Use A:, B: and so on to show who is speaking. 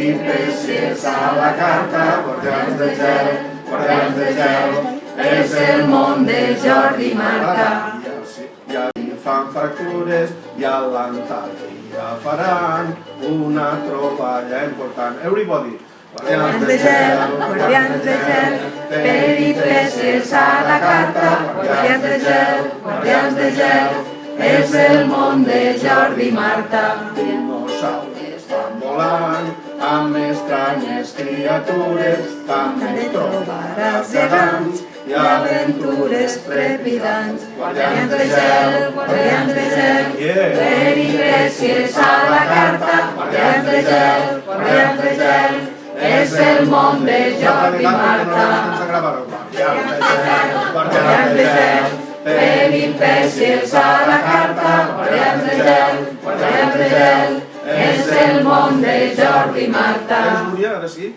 A: peripècies a la carta, guardians de gel, és el món de Jordi i Marta. Ja fan fractures i a l'Antàrtida faran una troballa important. Everybody!
B: Guardians de gel, peripècies a la carta, guardians de gel, és el món de Jordi i Marta.
A: Dinosaures van volant amb estranyes criatures, també trobaràs gegants i aventures trepidants.
B: Guardians de gel, peripècies a la carta, guardians de gel, és el món de Jordi i Marta. Guardians de gel, peripècies a la carta, guardians de gel, és el món de Jordi i Marta.
A: Núria, ara sí?